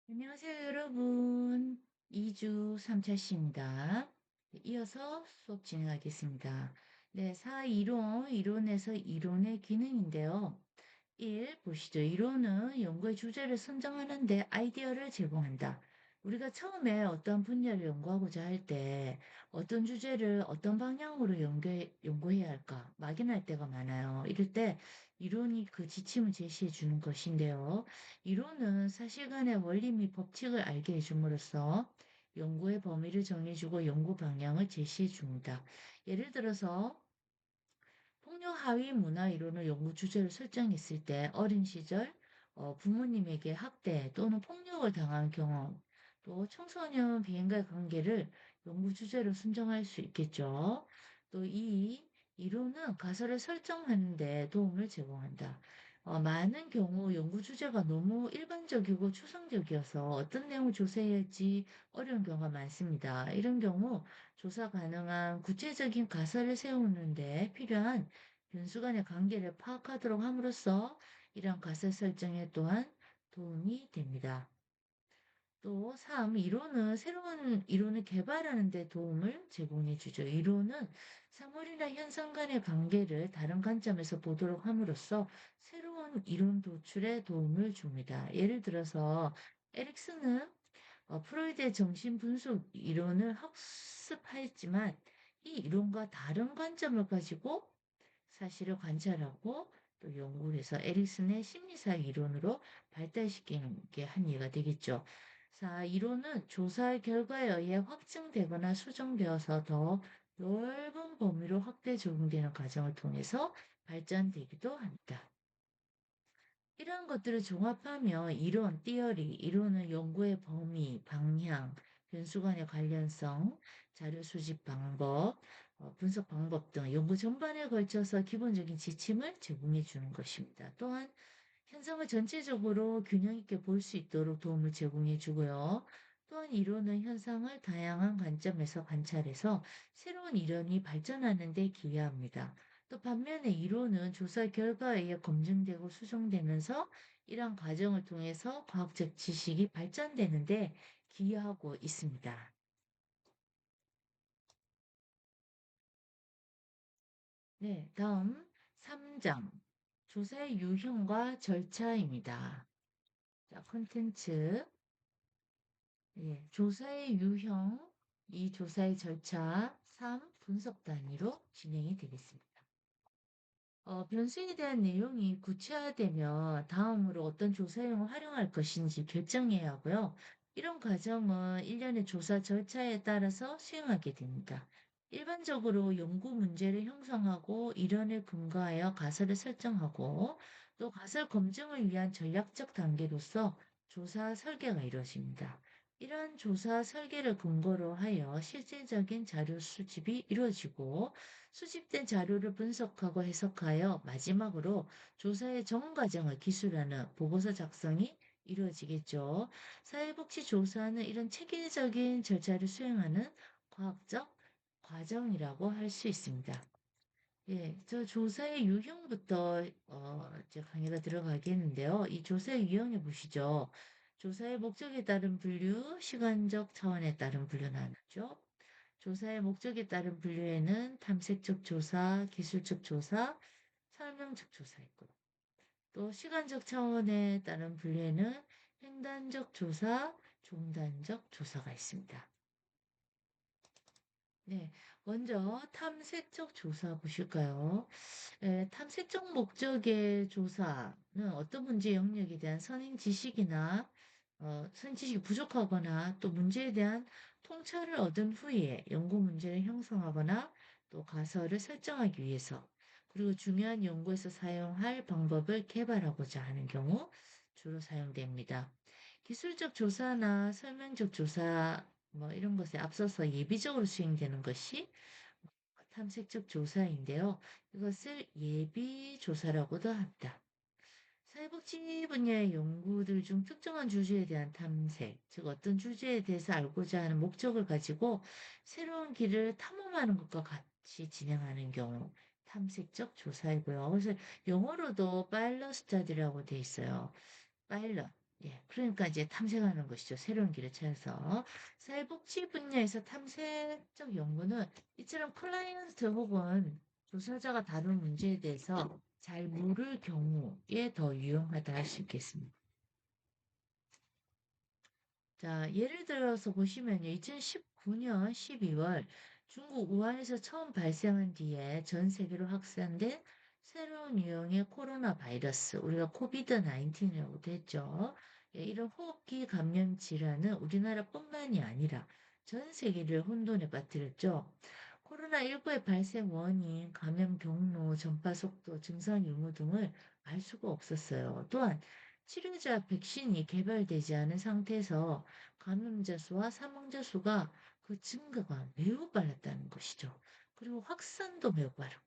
안녕하세요, 여러분. 2주 3차시입니다. 이어서 수업 진행하겠습니다. 네, 이론에서 이론의 기능인데요. 1. 보시죠. 이론은 연구의 주제를 선정하는 데 아이디어를 제공한다. 우리가 처음에 어떤 분야를 연구하고자 할 때 어떤 주제를 어떤 방향으로 연구해야 할까 막연할 때가 많아요. 이럴 때 이론이 그 지침을 제시해 주는 것인데요. 이론은 사실간의 원리 및 법칙을 알게 해줌으로써 연구의 범위를 정해주고 연구 방향을 제시해 줍니다. 예를 들어서 폭력 하위 문화 이론을 연구 주제로 설정했을 때 어린 시절 부모님에게 학대 또는 폭력을 당한 경험, 또 청소년 비행과의 관계를 연구 주제로 선정할 수 있겠죠. 또 이 이론은 가설을 설정하는 데 도움을 제공한다. 많은 경우 연구 주제가 너무 일반적이고 추상적이어서 어떤 내용을 조사해야 할지 어려운 경우가 많습니다. 이런 경우 조사 가능한 구체적인 가설을 세우는데 필요한 변수 간의 관계를 파악하도록 함으로써 이러한 가설 설정에 또한 도움이 됩니다. 또 3. 이론은 새로운 이론을 개발하는 데 도움을 제공해 주죠. 이론은 사물이나 현상 간의 관계를 다른 관점에서 보도록 함으로써 새로운 이론 도출에 도움을 줍니다. 예를 들어서 에릭슨은 프로이드의 정신분석 이론을 학습하였지만 이 이론과 다른 관점을 가지고 사실을 관찰하고 또 연구를 해서 에릭슨의 심리사 이론으로 발달시키는 게 한 예가 되겠죠. 자, 이론은 조사 결과에 의해 확증되거나 수정되어서 더 넓은 범위로 확대 적용되는 과정을 통해서 발전되기도 합니다. 이러한 것들을 종합하며 이론, 이론은 연구의 범위, 방향, 변수 간의 관련성, 자료 수집 방법, 분석 방법 등 연구 전반에 걸쳐서 기본적인 지침을 제공해 주는 것입니다. 또한 현상을 전체적으로 균형 있게 볼 수 있도록 도움을 제공해 주고요. 또한 이론은 현상을 다양한 관점에서 관찰해서 새로운 이론이 발전하는 데 기여합니다. 또 반면에 이론은 조사 결과에 의해 검증되고 수정되면서 이러한 과정을 통해서 과학적 지식이 발전되는데 기여하고 있습니다. 네, 다음 3장 조사의 유형과 절차입니다. 자, 콘텐츠. 예, 조사의 유형, 2. 조사의 절차, 3. 분석 단위로 진행이 되겠습니다. 변수에 대한 내용이 구체화되면 다음으로 어떤 조사용을 활용할 것인지 결정해야 하고요. 이런 과정은 일련의 조사 절차에 따라서 수행하게 됩니다. 일반적으로 연구 문제를 형성하고 이론을 근거하여 가설을 설정하고 또 가설 검증을 위한 전략적 단계로서 조사 설계가 이루어집니다. 이러한 조사 설계를 근거로 하여 실질적인 자료 수집이 이루어지고 수집된 자료를 분석하고 해석하여 마지막으로 조사의 전 과정을 기술하는 보고서 작성이 이루어지겠죠. 사회복지조사는 이런 체계적인 절차를 수행하는 과학적 과정이라고 할 수 있습니다. 예, 저 조사의 유형부터 이제 강의가 들어가겠는데요. 이 조사의 유형에 보시죠. 조사의 목적에 따른 분류, 시간적 차원에 따른 분류 나누죠. 조사의 목적에 따른 분류에는 탐색적 조사, 기술적 조사, 설명적 조사 있고, 또 시간적 차원에 따른 분류에는 횡단적 조사, 종단적 조사가 있습니다. 네, 먼저 탐색적 조사 보실까요? 탐색적 목적의 조사는 어떤 문제 영역에 대한 선행 지식이나 선행 지식이 부족하거나 또 문제에 대한 통찰을 얻은 후에 연구 문제를 형성하거나 또 가설을 설정하기 위해서 그리고 중요한 연구에서 사용할 방법을 개발하고자 하는 경우 주로 사용됩니다. 기술적 조사나 설명적 조사 뭐 이런 것에 앞서서 예비적으로 수행되는 것이 탐색적 조사인데요. 이것을 예비 조사라고도 합니다. 사회복지 분야의 연구들 중 특정한 주제에 대한 탐색, 즉 어떤 주제에 대해서 알고자 하는 목적을 가지고 새로운 길을 탐험하는 것과 같이 진행하는 경우 탐색적 조사이고요. 그래서 영어로도 파일럿 스터디라고 돼 있어요. 파일럿. 예, 그러니까 이제 탐색하는 것이죠. 새로운 길을 찾아서. 사회복지 분야에서 탐색적 연구는 이처럼 클라이언트 혹은 조사자가 다룬 문제에 대해서 잘 모를 경우에 더 유용하다 할 수 있겠습니다. 자, 예를 들어서 보시면요. 2019년 12월 중국 우한에서 처음 발생한 뒤에 전 세계로 확산된 새로운 유형의 코로나 바이러스, 우리가 코비드 19이라고도 했죠. 예, 이런 호흡기 감염 질환은 우리나라뿐만이 아니라 전 세계를 혼돈에 빠뜨렸죠. 코로나19의 발생 원인, 감염 경로, 전파 속도, 증상 유무 등을 알 수가 없었어요. 또한 치료자 백신이 개발되지 않은 상태에서 감염자 수와 사망자 수가 그 증가가 매우 빨랐다는 것이죠. 그리고 확산도 매우 빠르고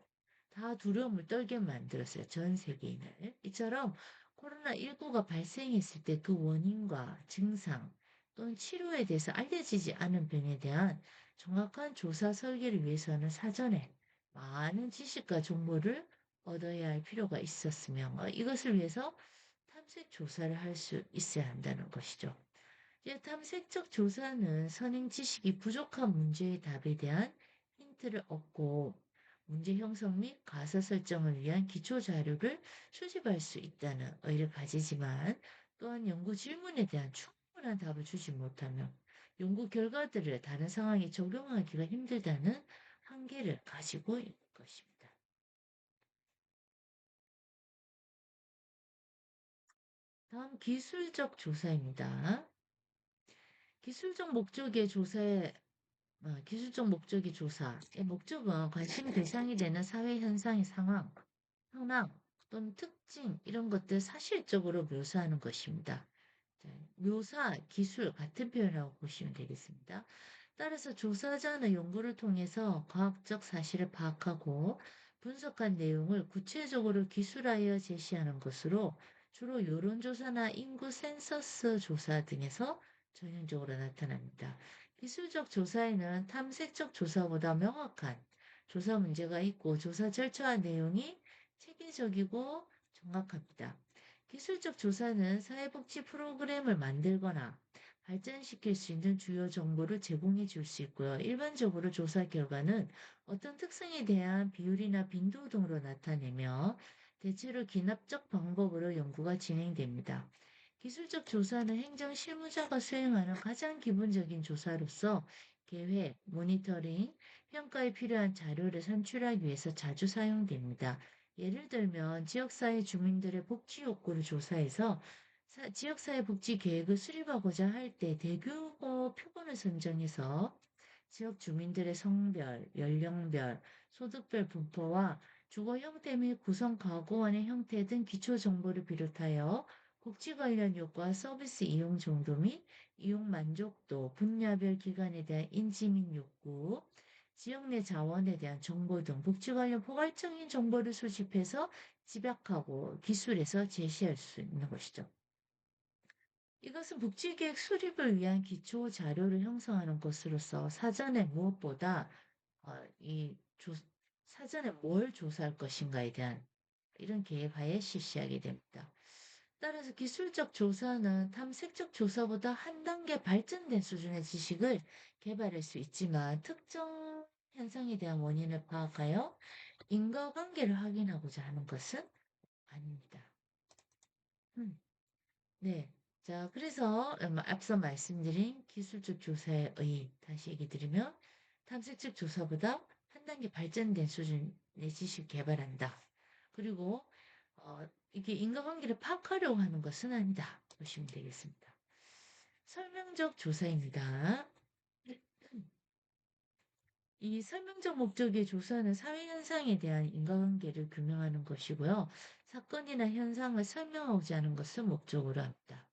다 두려움을 떨게 만들었어요. 전 세계인을. 이처럼 코로나19가 발생했을 때 그 원인과 증상 또는 치료에 대해서 알려지지 않은 병에 대한 정확한 조사 설계를 위해서는 사전에 많은 지식과 정보를 얻어야 할 필요가 있었으며 이것을 위해서 탐색 조사를 할 수 있어야 한다는 것이죠. 이제 탐색적 조사는 선행 지식이 부족한 문제의 답에 대한 힌트를 얻고 문제 형성 및 가사 설정을 위한 기초 자료를 수집할 수 있다는 의의를 가지지만 또한 연구 질문에 대한 충분한 답을 주지 못하면 연구 결과들을 다른 상황에 적용하기가 힘들다는 한계를 가지고 있는 것입니다. 다음 기술적 조사입니다. 기술적 목적의 조사에 기술적 목적의 조사의 목적은 관심 대상이 되는 사회 현상의 상황, 현황 또는 특징 이런 것들 사실적으로 묘사하는 것입니다. 자, 묘사, 기술 같은 표현이라고 보시면 되겠습니다. 따라서 조사자는 연구를 통해서 과학적 사실을 파악하고 분석한 내용을 구체적으로 기술하여 제시하는 것으로 주로 여론조사나 인구 센서스 조사 등에서 전형적으로 나타납니다. 기술적 조사에는 탐색적 조사보다 명확한 조사 문제가 있고 조사 절차와 내용이 체계적이고 정확합니다. 기술적 조사는 사회복지 프로그램을 만들거나 발전시킬 수 있는 주요 정보를 제공해 줄 수 있고요. 일반적으로 조사 결과는 어떤 특성에 대한 비율이나 빈도 등으로 나타내며 대체로 기납적 방법으로 연구가 진행됩니다. 기술적 조사는 행정 실무자가 수행하는 가장 기본적인 조사로서 계획, 모니터링, 평가에 필요한 자료를 산출하기 위해서 자주 사용됩니다. 예를 들면 지역사회 주민들의 복지 욕구를 조사해서 지역사회 복지 계획을 수립하고자 할 때 대규모 표본을 선정해서 지역 주민들의 성별, 연령별, 소득별 분포와 주거 형태 및 구성 가구원의 형태 등 기초 정보를 비롯하여 복지 관련 요구와 서비스 이용 정도 및 이용 만족도, 분야별 기관에 대한 인지 및 욕구, 지역 내 자원에 대한 정보 등 복지 관련 포괄적인 정보를 수집해서 집약하고 기술에서 제시할 수 있는 것이죠. 이것은 복지계획 수립을 위한 기초 자료를 형성하는 것으로서 사전에 무엇보다 이 사전에 뭘 조사할 것인가에 대한 이런 계획하에 실시하게 됩니다. 따라서 기술적 조사는 탐색적 조사보다 한 단계 발전된 수준의 지식을 개발할 수 있지만 특정 현상에 대한 원인을 파악하여 인과관계를 확인하고자 하는 것은 아닙니다. 음. 네. 자, 그래서 앞서 말씀드린 기술적 조사의 다시 얘기 드리면 탐색적 조사보다 한 단계 발전된 수준의 지식 개발한다. 그리고 이게 인과관계를 파악하려고 하는 것은 아니다. 보시면 되겠습니다. 설명적 조사입니다. 이 설명적 목적의 조사는 사회 현상에 대한 인과관계를 규명하는 것이고요. 사건이나 현상을 설명하고자 하는 것을 목적으로 합니다.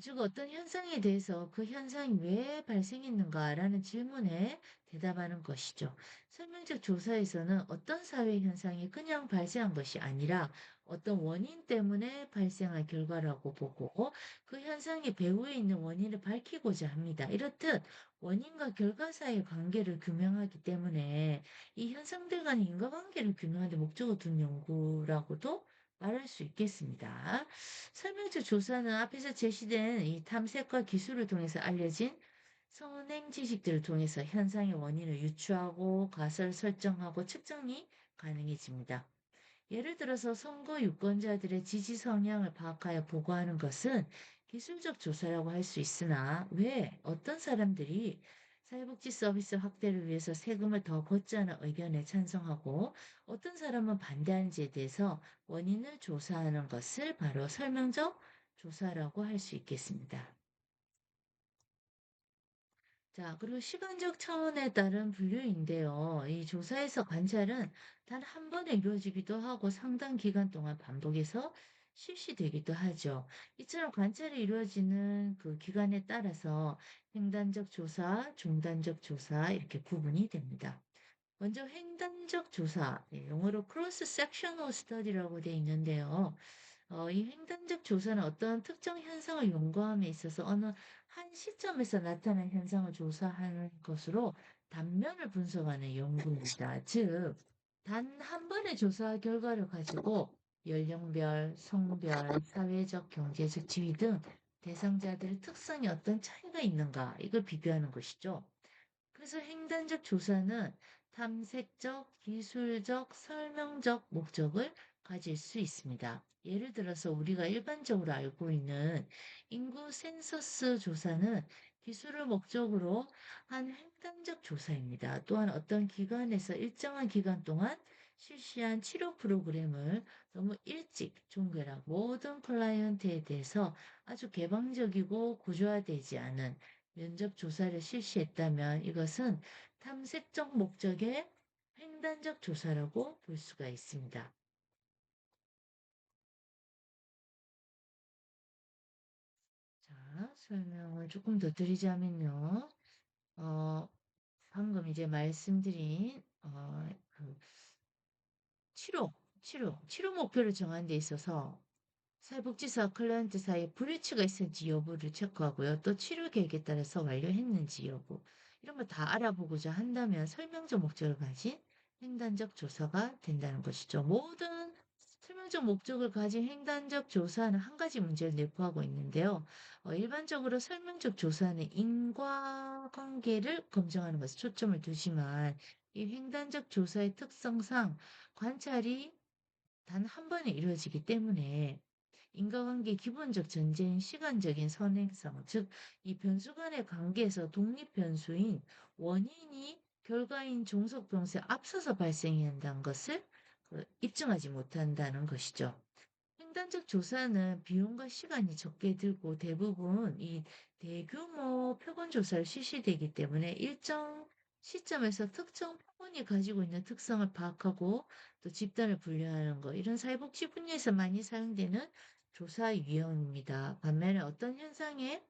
즉 어떤 현상에 대해서 그 현상이 왜 발생했는가라는 질문에 대답하는 것이죠. 설명적 조사에서는 어떤 사회 현상이 그냥 발생한 것이 아니라 어떤 원인 때문에 발생한 결과라고 보고 그 현상이 배후에 있는 원인을 밝히고자 합니다. 이렇듯 원인과 결과 사이의 관계를 규명하기 때문에 이 현상들 간의 인과관계를 규명하는 데 목적을 둔 연구라고도 말할 수 있겠습니다. 설명적 조사는 앞에서 제시된 이 탐색과 기술을 통해서 알려진 선행 지식들을 통해서 현상의 원인을 유추하고 가설 설정하고 측정이 가능해집니다. 예를 들어서 선거 유권자들의 지지 성향을 파악하여 보고하는 것은 기술적 조사라고 할 수 있으나 왜 어떤 사람들이 사회복지 서비스 확대를 위해서 세금을 더 걷자는 의견에 찬성하고 어떤 사람은 반대하는지에 대해서 원인을 조사하는 것을 바로 설명적 조사라고 할 수 있겠습니다. 자, 그리고 시간적 차원에 따른 분류인데요. 이 조사에서 관찰은 단 한 번에 이루어지기도 하고 상당 기간 동안 반복해서 실시되기도 하죠. 이처럼 관찰이 이루어지는 그 기간에 따라서 횡단적 조사, 중단적 조사 이렇게 구분이 됩니다. 먼저 횡단적 조사, 영어로 cross sectional study라고 되어 있는데요. 이 횡단적 조사는 어떤 특정 현상을 연구함에 있어서 어느 한 시점에서 나타난 현상을 조사하는 것으로 단면을 분석하는 연구입니다. 즉, 단 한 번의 조사 결과를 가지고 연령별, 성별, 사회적, 경제적 지위 등 대상자들의 특성이 어떤 차이가 있는가, 이걸 비교하는 것이죠. 그래서 횡단적 조사는 탐색적, 기술적, 설명적 목적을 가질 수 있습니다. 예를 들어서 우리가 일반적으로 알고 있는 인구 센서스 조사는 기술을 목적으로 한 횡단적 조사입니다. 또한 어떤 기관에서 일정한 기간 동안 실시한 치료 프로그램을 너무 일찍 종결한 모든 클라이언트에 대해서 아주 개방적이고 구조화되지 않은 면접 조사를 실시했다면 이것은 탐색적 목적의 횡단적 조사라고 볼 수가 있습니다. 자, 설명을 조금 더 드리자면요. 어, 방금 이제 말씀드린 그 치료 목표를 정하는 데 있어서 사회복지사 클라이언트 사이에 불일치가 있었는지 여부를 체크하고요. 또 치료 계획에 따라서 완료했는지 여부. 이런 걸 다 알아보고자 한다면 설명적 목적을 가진 횡단적 조사가 된다는 것이죠. 모든 설명적 목적을 가진 횡단적 조사는 한 가지 문제를 내포하고 있는데요. 일반적으로 설명적 조사는 인과관계를 검증하는 것에 초점을 두지만 이 횡단적 조사의 특성상 관찰이 단 한 번에 이루어지기 때문에 인과관계의 기본적 전제인 시간적인 선행성, 즉, 이 변수 간의 관계에서 독립 변수인 원인이 결과인 종속 변수에 앞서서 발생해야 한다는 것을 입증하지 못한다는 것이죠. 횡단적 조사는 비용과 시간이 적게 들고 대부분 이 대규모 표본 조사를 실시되기 때문에 일정 시점에서 특정 표본이 가지고 있는 특성을 파악하고 또 집단을 분류하는 것, 이런 사회복지 분야에서 많이 사용되는 조사 유형입니다. 반면에 어떤 현상의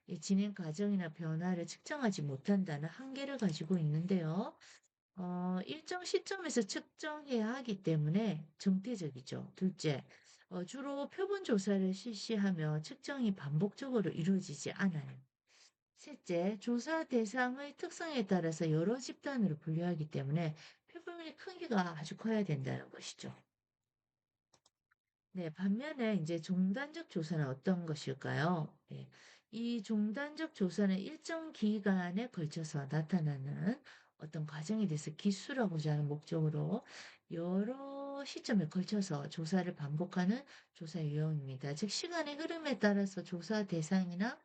이 진행 과정이나 변화를 측정하지 못한다는 한계를 가지고 있는데요. 일정 시점에서 측정해야 하기 때문에 정태적이죠. 둘째, 주로 표본 조사를 실시하며 측정이 반복적으로 이루어지지 않아요. 셋째, 조사 대상의 특성에 따라서 여러 집단으로 분류하기 때문에 표본의 크기가 아주 커야 된다는 것이죠. 네, 반면에 이제 종단적 조사는 어떤 것일까요? 네, 이 종단적 조사는 일정 기간에 걸쳐서 나타나는 어떤 과정에 대해서 기술하고자 하는 목적으로 여러 시점에 걸쳐서 조사를 반복하는 조사 유형입니다. 즉, 시간의 흐름에 따라서 조사 대상이나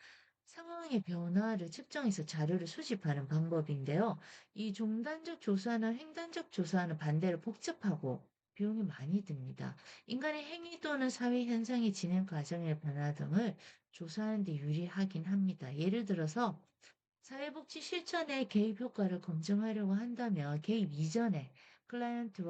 상황의 변화를 측정해서 자료를 수집하는 방법인데요. 이 종단적 조사나 횡단적 조사는 반대로 복잡하고 비용이 많이 듭니다. 인간의 행위 또는 사회 현상의 진행 과정의 변화 등을 조사하는 데 유리하긴 합니다. 예를 들어서 사회복지 실천의 개입 효과를 검증하려고 한다면 개입 이전에 클라이언트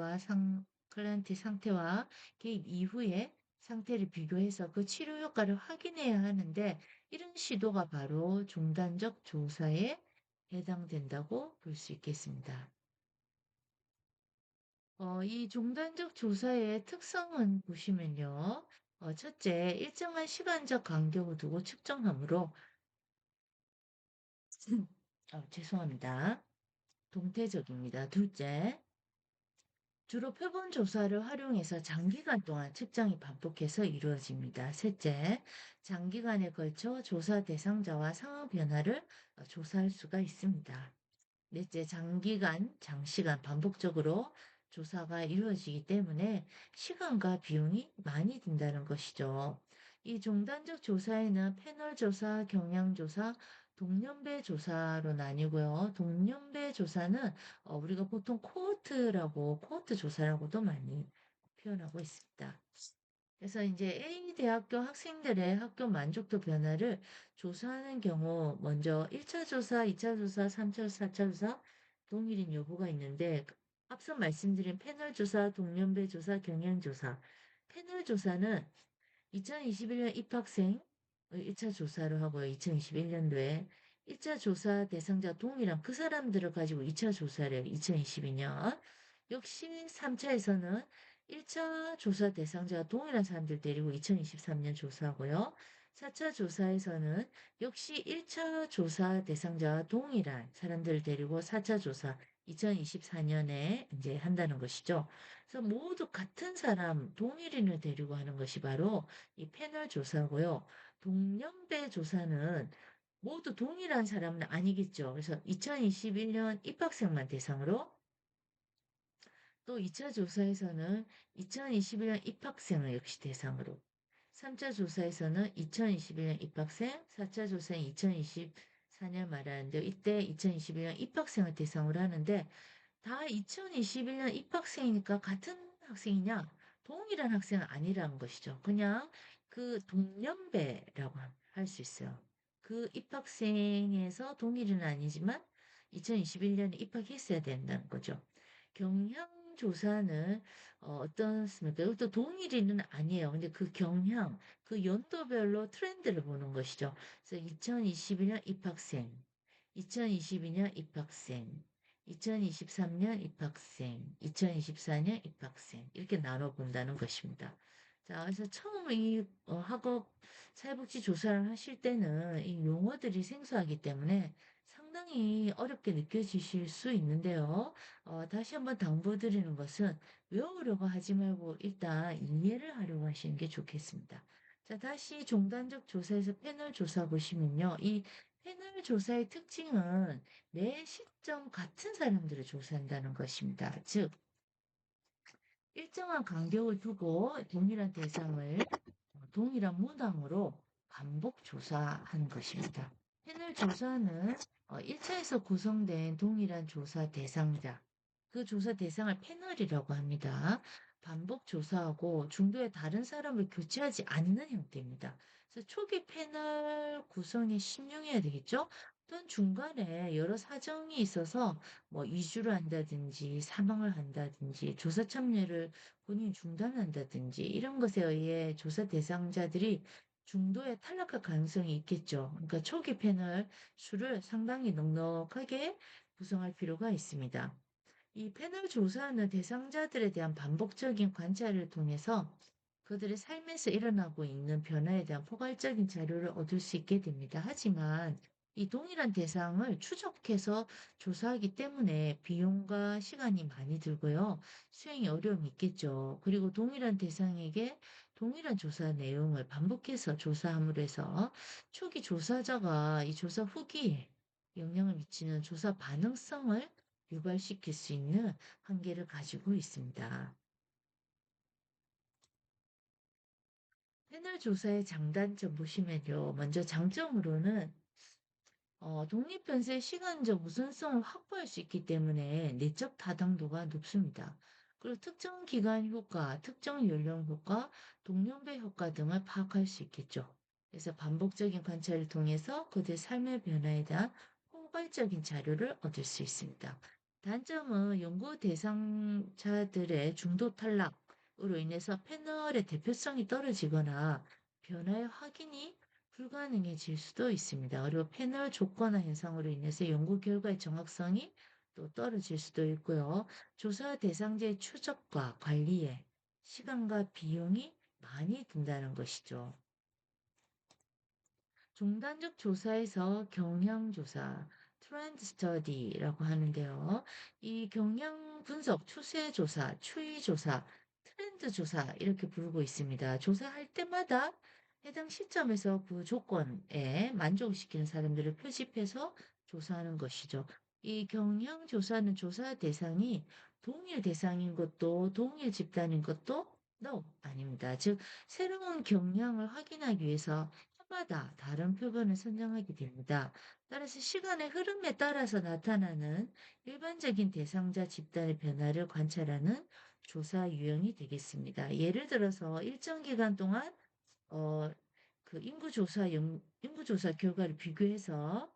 상태와 개입 이후의 상태를 비교해서 그 치료 효과를 확인해야 하는데 이런 시도가 바로 종단적 조사에 해당된다고 볼 수 있겠습니다. 이 종단적 조사의 특성은 보시면요. 첫째, 일정한 시간적 간격을 두고 측정하므로, 죄송합니다. 동태적입니다. 둘째, 주로 표본 조사를 활용해서 장기간 동안 측정이 반복해서 이루어집니다. 셋째, 장기간에 걸쳐 조사 대상자와 상황 변화를 조사할 수가 있습니다. 넷째, 장기간, 장시간 반복적으로 조사가 이루어지기 때문에 시간과 비용이 많이 든다는 것이죠. 이 종단적 조사에는 패널 조사, 경향 조사, 동년배 조사로 나뉘고요. 동년배 조사는 우리가 보통 코호트 조사라고도 많이 표현하고 있습니다. 그래서 이제 A 대학교 학생들의 학교 만족도 변화를 조사하는 경우 먼저 1차 조사, 2차 조사, 3차 조사, 4차 조사 동일인 여부가 있는데 앞서 말씀드린 패널 조사, 동년배 조사, 경향 조사. 패널 조사는 2021년 입학생 1차 조사를 하고요. 2021년도에 1차 조사 대상자 동일한 그 사람들을 가지고 2차 조사를 해요. 2022년. 역시 3차에서는 1차 조사 대상자가 동일한 사람들 데리고 2023년 조사하고요. 4차 조사에서는 역시 1차 조사 대상자와 동일한 사람들을 데리고 4차 조사 2024년에 이제 한다는 것이죠. 그래서 모두 같은 사람, 동일인을 데리고 하는 것이 바로 이 패널 조사고요. 동년배 조사는 모두 동일한 사람은 아니겠죠. 그래서 2021년 입학생만 대상으로 또 2차 조사에서는 2021년 입학생을 역시 대상으로 3차 조사에서는 2021년 입학생, 4차 조사는 2024년 말하는데 이때 2021년 입학생을 대상으로 하는데 다 2021년 입학생이니까 같은 학생이냐? 동일한 학생은 아니라는 것이죠. 그냥 그 동년배라고 할 수 있어요. 그 입학생에서 동일은 아니지만 2021년에 입학했어야 된다는 거죠. 경향조사는 어떻습니까? 이것도 동일인은 아니에요. 근데 그 경향, 그 연도별로 트렌드를 보는 것이죠. 그래서 2021년 입학생, 2022년 입학생, 2023년 입학생, 2024년 입학생 이렇게 나눠본다는 것입니다. 자, 그래서 처음 이 학업 사회복지 조사를 하실 때는 이 용어들이 생소하기 때문에 상당히 어렵게 느껴지실 수 있는데요. 다시 한번 당부드리는 것은 외우려고 하지 말고 일단 이해를 하려고 하시는 게 좋겠습니다. 자, 다시 종단적 조사에서 패널 조사 보시면요. 이 패널 조사의 특징은 매 시점 같은 사람들을 조사한다는 것입니다. 즉, 일정한 간격을 두고 동일한 대상을 동일한 문항으로 반복 조사하는 것입니다. 패널 조사는 1차에서 구성된 동일한 조사 대상자, 그 조사 대상을 패널이라고 합니다. 반복 조사하고 중도에 다른 사람을 교체하지 않는 형태입니다. 그래서 초기 패널 구성에 신중해야 되겠죠? 또한 중간에 여러 사정이 있어서 뭐 이주를 한다든지 사망을 한다든지 조사 참여를 본인이 중단한다든지 이런 것에 의해 조사 대상자들이 중도에 탈락할 가능성이 있겠죠. 그러니까 초기 패널 수를 상당히 넉넉하게 구성할 필요가 있습니다. 이 패널 조사는 대상자들에 대한 반복적인 관찰을 통해서 그들의 삶에서 일어나고 있는 변화에 대한 포괄적인 자료를 얻을 수 있게 됩니다. 하지만 이 동일한 대상을 추적해서 조사하기 때문에 비용과 시간이 많이 들고요. 수행이 어려움이 있겠죠. 그리고 동일한 대상에게 동일한 조사 내용을 반복해서 조사함으로 해서 초기 조사자가 이 조사 후기에 영향을 미치는 조사 반응성을 유발시킬 수 있는 한계를 가지고 있습니다. 패널 조사의 장단점 보시면요. 먼저 장점으로는 독립변수의 시간적 우선성을 확보할 수 있기 때문에 내적 타당도가 높습니다. 그리고 특정 기간 효과, 특정 연령 효과, 동년배 효과 등을 파악할 수 있겠죠. 그래서 반복적인 관찰을 통해서 그들 삶의 변화에 대한 포괄적인 자료를 얻을 수 있습니다. 단점은 연구 대상자들의 중도 탈락으로 인해서 패널의 대표성이 떨어지거나 변화의 확인이 불가능해질 수도 있습니다. 그리고 패널 조건화 현상으로 인해서 연구 결과의 정확성이 또 떨어질 수도 있고요. 조사 대상자의 추적과 관리에 시간과 비용이 많이 든다는 것이죠. 종단적 조사에서 경향 조사 트렌드 스터디라고 하는데요. 이 경향 분석, 추세 조사, 추이 조사, 트렌드 조사 이렇게 부르고 있습니다. 조사할 때마다 해당 시점에서 그 조건에 만족시키는 사람들을 표집해서 조사하는 것이죠. 이 경향 조사는 조사 대상이 동일 대상인 것도 동일 집단인 것도 no, 아닙니다. 즉, 새로운 경향을 확인하기 위해서 해마다 다른 표본을 선정하게 됩니다. 따라서 시간의 흐름에 따라서 나타나는 일반적인 대상자 집단의 변화를 관찰하는 조사 유형이 되겠습니다. 예를 들어서 일정 기간 동안 어, 그 인구조사 결과를 비교해서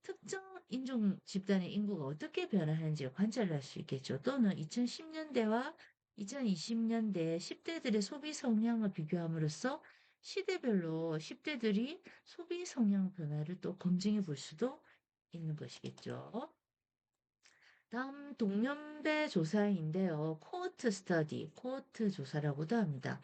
특정 인종 집단의 인구가 어떻게 변화하는지 관찰을 할 수 있겠죠. 또는 2010년대와 2020년대 10대들의 소비 성향을 비교함으로써 시대별로 10대들이 소비 성향 변화를 또 검증해 볼 수도 있는 것이겠죠. 다음 동년배 조사인데요. 코호트 스터디, 코호트 조사라고도 합니다.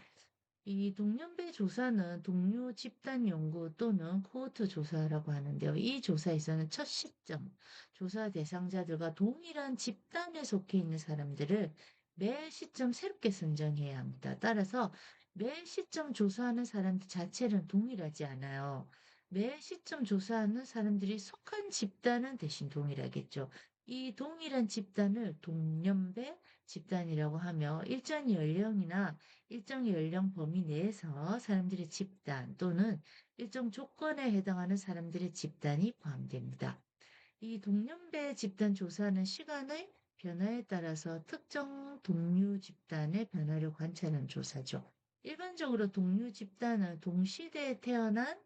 이 동년배 조사는 동료 집단 연구 또는 코호트 조사라고 하는데요. 이 조사에서는 첫 시점, 조사 대상자들과 동일한 집단에 속해 있는 사람들을 매 시점 새롭게 선정해야 합니다. 따라서 매 시점 조사하는 사람들 자체는 동일하지 않아요. 매 시점 조사하는 사람들이 속한 집단은 대신 동일하겠죠. 이 동일한 집단을 동년배 집단이라고 하며 일정 연령이나 일정 연령 범위 내에서 사람들의 집단 또는 일정 조건에 해당하는 사람들의 집단이 포함됩니다. 이 동년배 집단 조사는 시간의 변화에 따라서 특정 동류 집단의 변화를 관찰하는 조사죠. 일반적으로 동류 집단은 동시대에 태어난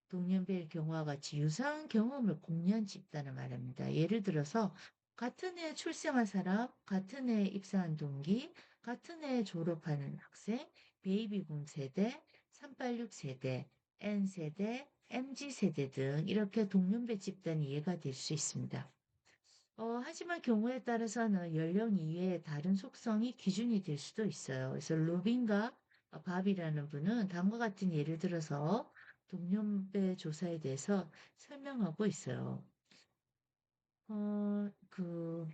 동년배의 경우와 같이 유사한 경험을 공유한 집단을 말합니다. 예를 들어서 같은 해에 출생한 사람, 같은 해에 입사한 동기, 같은 해에 졸업하는 학생, 베이비붐 세대, 386 세대, N세대, MZ세대 등 이렇게 동년배 집단이 이해가 될 수 있습니다. 하지만 경우에 따라서는 연령 이외에 다른 속성이 기준이 될 수도 있어요. 그래서 루빈과 밥이라는 분은 다음과 같은 예를 들어서 동년배 조사에 대해서 설명하고 있어요. 그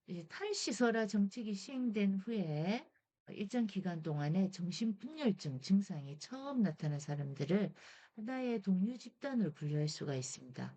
이제 탈시설화 정책이 시행된 후에 일정 기간 동안에 정신분열증 증상이 처음 나타난 사람들을 하나의 동료 집단으로 분류할 수가 있습니다.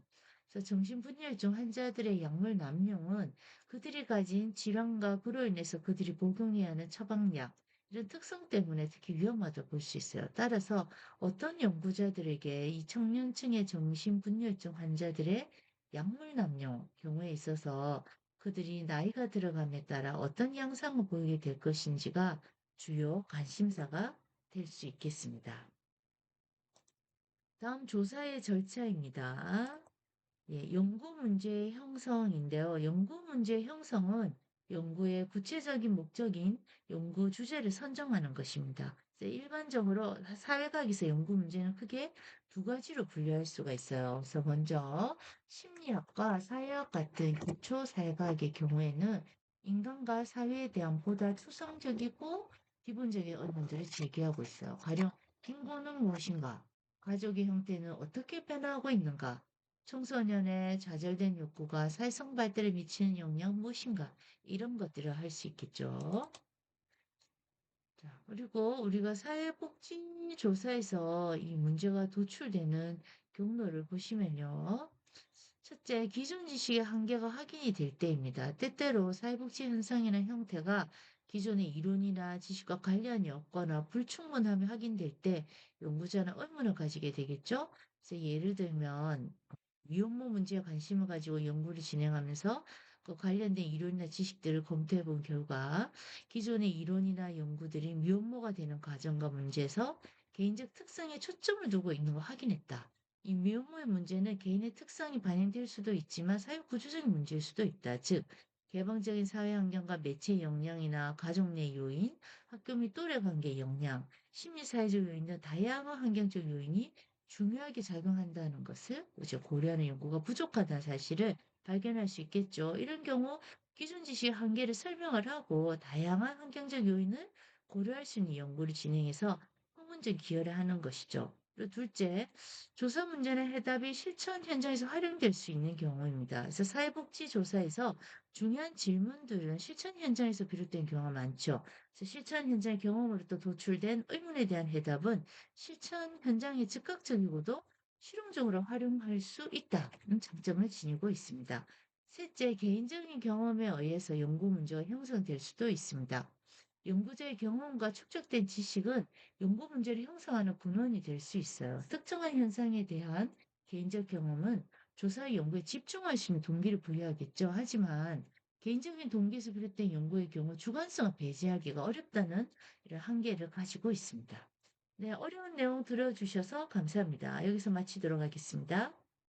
그래서 정신분열증 환자들의 약물 남용은 그들이 가진 질환과 그로 인해서 그들이 복용해야 하는 처방약, 이런 특성 때문에 특히 위험하다고 볼 수 있어요. 따라서 어떤 연구자들에게 이 청년층의 정신분열증 환자들의 약물 남용 경우에 있어서 그들이 나이가 들어감에 따라 어떤 양상을 보이게 될 것인지가 주요 관심사가 될 수 있겠습니다. 다음 조사의 절차입니다. 예, 연구 문제 형성인데요. 연구 문제 형성은 연구의 구체적인 목적인 연구 주제를 선정하는 것입니다. 일반적으로 사회학에서 연구 문제는 크게 두 가지로 분류할 수가 있어요. 그래서 먼저 심리학과 사회학 같은 기초 사회학의 경우에는 인간과 사회에 대한 보다 추상적이고 기본적인 의문들을 제기하고 있어요. 가령 인간은 무엇인가? 가족의 형태는 어떻게 변화하고 있는가? 청소년의 좌절된 욕구가 사회성 발달에 미치는 영향은 무엇인가? 이런 것들을 할 수 있겠죠. 자, 그리고 우리가 사회복지조사에서 이 문제가 도출되는 경로를 보시면요. 첫째, 기존 지식의 한계가 확인이 될 때입니다. 때때로 사회복지 현상이나 형태가 기존의 이론이나 지식과 관련이 없거나 불충분함이 확인될 때 연구자는 의문을 가지게 되겠죠. 그래서 예를 들면 미혼모 문제에 관심을 가지고 연구를 진행하면서 그 관련된 이론이나 지식들을 검토해 본 결과 기존의 이론이나 연구들이 미혼모가 되는 과정과 문제에서 개인적 특성에 초점을 두고 있는 걸 확인했다. 이 미혼모의 문제는 개인의 특성이 반영될 수도 있지만 사회 구조적인 문제일 수도 있다. 즉, 개방적인 사회 환경과 매체 영향이나 가족 내 요인, 학교 및 또래 관계 영향, 심리 사회적 요인 등 다양한 환경적 요인이 중요하게 작용한다는 것을 이제 고려하는 연구가 부족하다는 사실을 발견할 수 있겠죠. 이런 경우 기존 지식의 한계를 설명을 하고 다양한 환경적 요인을 고려할 수 있는 연구를 진행해서 학문적 기여를 하는 것이죠. 그리고 둘째, 조사 문제는 해답이 실천 현장에서 활용될 수 있는 경우입니다. 그래서 사회복지 조사에서 중요한 질문들은 실천 현장에서 비롯된 경우가 많죠. 그래서 실천 현장 경험으로 또 도출된 의문에 대한 해답은 실천 현장에 즉각적이고도 실용적으로 활용할 수 있다는 장점을 지니고 있습니다. 셋째, 개인적인 경험에 의해서 연구 문제가 형성될 수도 있습니다. 연구자의 경험과 축적된 지식은 연구 문제를 형성하는 근원이 될 수 있어요. 특정한 현상에 대한 개인적 경험은 조사 연구에 집중할 수 있는 동기를 부여하겠죠. 하지만 개인적인 동기에서 비롯된 연구의 경우 주관성을 배제하기가 어렵다는 이런 한계를 가지고 있습니다. 네, 어려운 내용 들어주셔서 감사합니다. 여기서 마치도록 하겠습니다.